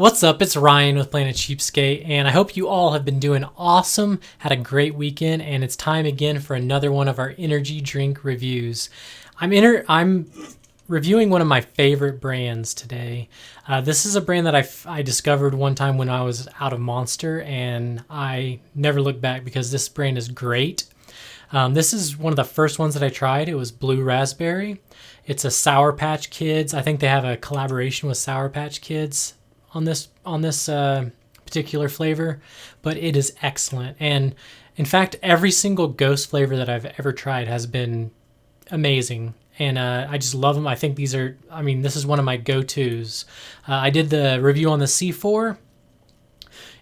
What's up? It's Ryan with Planet Cheapskate, and I hope you all have been doing awesome, had a great weekend, and it's time again for another one of our energy drink reviews. I'm reviewing one of my favorite brands today. This is a brand that I discovered one time when I was out of Monster, and I never looked back because this brand is great. This is one of the first ones that I tried. It was Blue Raspberry. It's a Sour Patch Kids. I think they have a collaboration with Sour Patch Kids on this particular flavor, but it is excellent. And in fact, every single Ghost flavor that I've ever tried has been amazing. And I just love them. I think this is one of my go-tos. I did the review on the C4.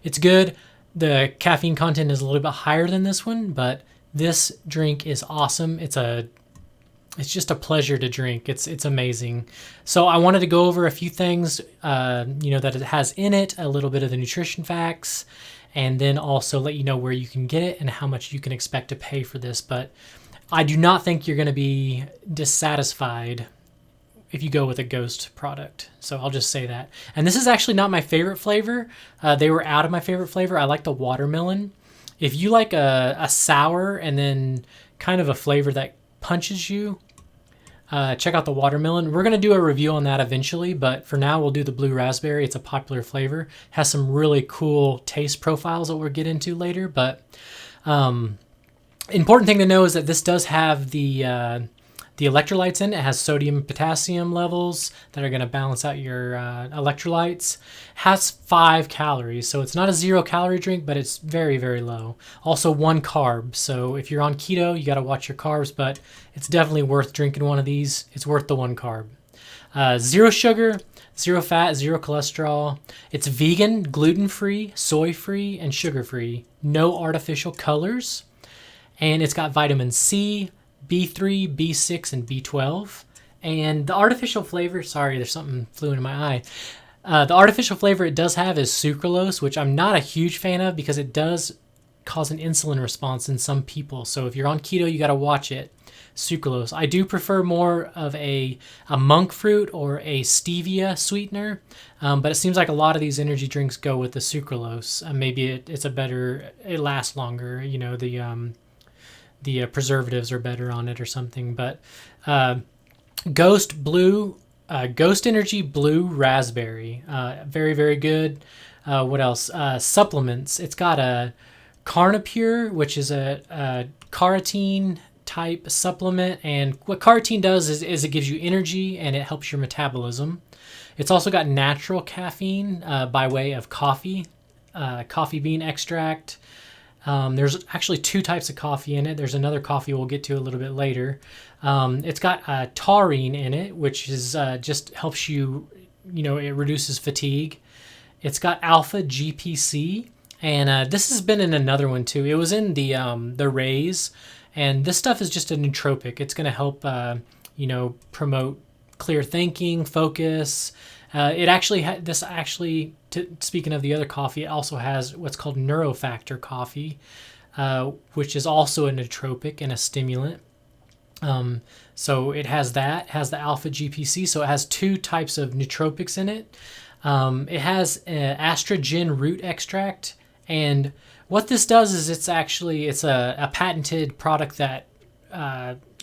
It's good. The caffeine content is a little bit higher than this one, but this drink is awesome. It's just a pleasure to drink. It's amazing. So I wanted to go over a few things, that it has in it, a little bit of the nutrition facts, and then also let you know where you can get it and how much you can expect to pay for this. But I do not think you're going to be dissatisfied if you go with a Ghost product. So I'll just say that. And this is actually not my favorite flavor. They were out of my favorite flavor. I like the watermelon. If you like a sour and then kind of a flavor that punches you, check out the watermelon. We're going to do a review on that eventually, but for now we'll do the Blue Raspberry. It's a popular flavor. Has some really cool taste profiles that we'll get into later, but important thing to know is that this does have the electrolytes in it. It has sodium and potassium levels that are going to balance out your electrolytes. Has 5 calories, so it's not a 0-calorie drink, but it's very, very low. Also 1 carb, so if you're on keto, you got to watch your carbs, but it's definitely worth drinking one of these. It's worth the 1 carb. 0 sugar, 0 fat, 0 cholesterol. It's vegan, gluten-free, soy-free, and sugar-free. No artificial colors. And it's got vitamin C, B3, B6, and B12. And the artificial flavor, sorry, there's something flew into my eye. The artificial flavor it does have is sucralose, which I'm not a huge fan of because it does cause an insulin response in some people. So if you're on keto, you got to watch it. Sucralose. I do prefer more of a monk fruit or a stevia sweetener, but it seems like a lot of these energy drinks go with the sucralose. Maybe it lasts longer. The preservatives are better on it or something. But Ghost Energy Blue Raspberry, very, very good. What else? Supplements. It's got a Carnipure, which is a carotene type supplement, and what carotene does is it gives you energy and it helps your metabolism. It's also got natural caffeine by way of coffee bean extract. There's actually 2 types of coffee in it. There's another coffee we'll get to a little bit later. It's got taurine in it, which is just helps you, it reduces fatigue. It's got alpha GPC, and this has been in another one too. It was in the Rays, and this stuff is just a nootropic. It's going to help, promote clear thinking, focus. Speaking of the other coffee, it also has what's called Neuro coffee, which is also a nootropic and a stimulant. So it has that, has the alpha GPC, so it has 2 types of nootropics in it. It has estrogen root extract, and what this does is it's a patented product that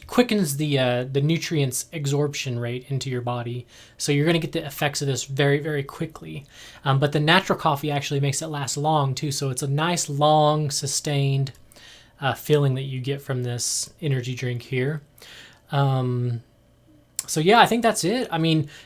quickens the nutrients absorption rate into your body, so you're going to get the effects of this very, very quickly. But the natural coffee actually makes it last long too, so it's a nice long sustained feeling that you get from this energy drink here. So yeah, I think that's it.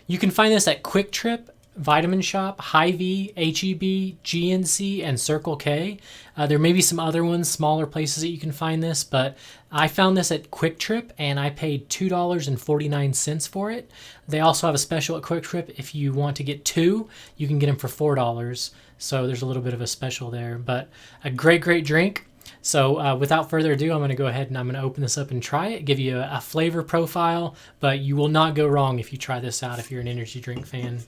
You can find this at Quick Trip, Vitamin Shop, Hy-Vee, HEB, GNC, and Circle K. There may be some other ones, smaller places that you can find this, but I found this at Quick Trip and I paid $2.49 for it. They also have a special at Quick Trip. If you want to get 2, you can get them for $4. So there's a little bit of a special there, but a great, great drink. So without further ado, I'm going to go ahead and I'm going to open this up and try it, give you a flavor profile, but you will not go wrong if you try this out if you're an energy drink fan.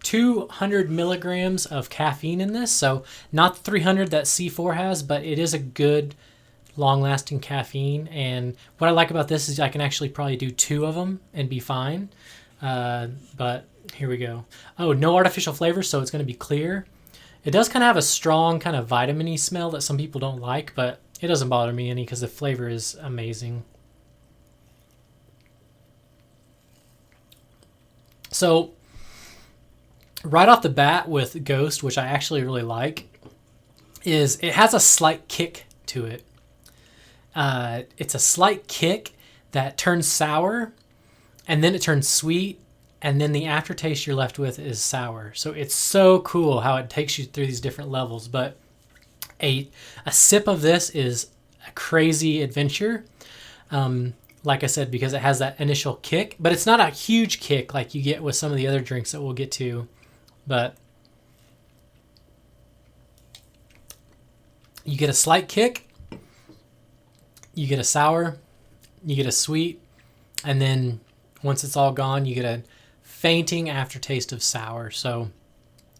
200 milligrams of caffeine in this, so not the 300 that C4 has, but it is a good long-lasting caffeine. And what I like about this is I can actually probably do 2 of them and be fine. But here we go. Oh, no artificial flavors, so it's going to be clear. It does kind of have a strong kind of vitamin-y smell that some people don't like, but it doesn't bother me any because the flavor is amazing. So right off the bat with Ghost, which I actually really like, is it has a slight kick to it. It's a slight kick that turns sour, and then it turns sweet, and then the aftertaste you're left with is sour. So it's so cool how it takes you through these different levels. But a sip of this is a crazy adventure. Like I said, because it has that initial kick, but it's not a huge kick like you get with some of the other drinks that we'll get to. But you get a slight kick, you get a sour, you get a sweet, and then once it's all gone, you get a fainting aftertaste of sour. So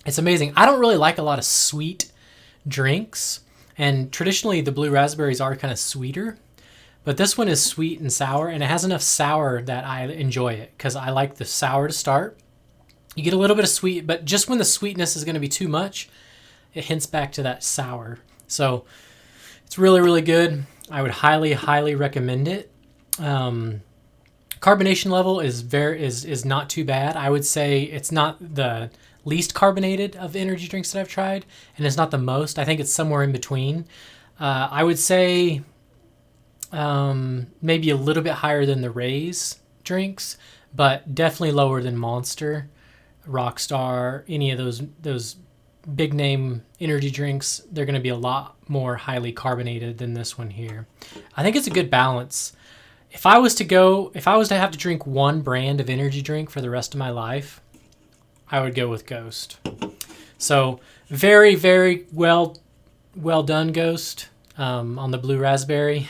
it's amazing. I don't really like a lot of sweet drinks, and traditionally the blue raspberries are kind of sweeter, but this one is sweet and sour, and it has enough sour that I enjoy it because I like the sour to start. You get a little bit of sweet, but just when the sweetness is going to be too much, it hints back to that sour. So it's really, really good. I would highly, highly recommend it. Carbonation level is not too bad. I would say it's not the least carbonated of energy drinks that I've tried, and it's not the most. I think it's somewhere in between. I would say maybe a little bit higher than the Rays drinks, but definitely lower than Monster, Rockstar, any of those big name energy drinks. They're going to be a lot more highly carbonated than this one here. I think it's a good balance. If I was to have to drink one brand of energy drink for the rest of my life, I would go with Ghost. So very, very well done, Ghost, on the blue raspberry.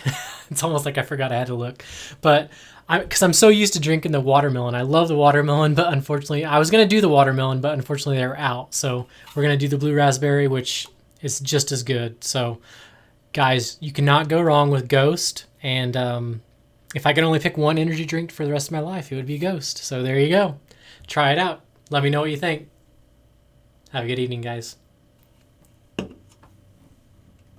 It's almost like I forgot I had to look, but because I'm so used to drinking the watermelon. I love the watermelon, but unfortunately, I was going to do the watermelon, but unfortunately they were out. So we're going to do the blue raspberry, which is just as good. So guys, you cannot go wrong with Ghost. And if I could only pick one energy drink for the rest of my life, it would be Ghost. So there you go. Try it out. Let me know what you think. Have a good evening, guys.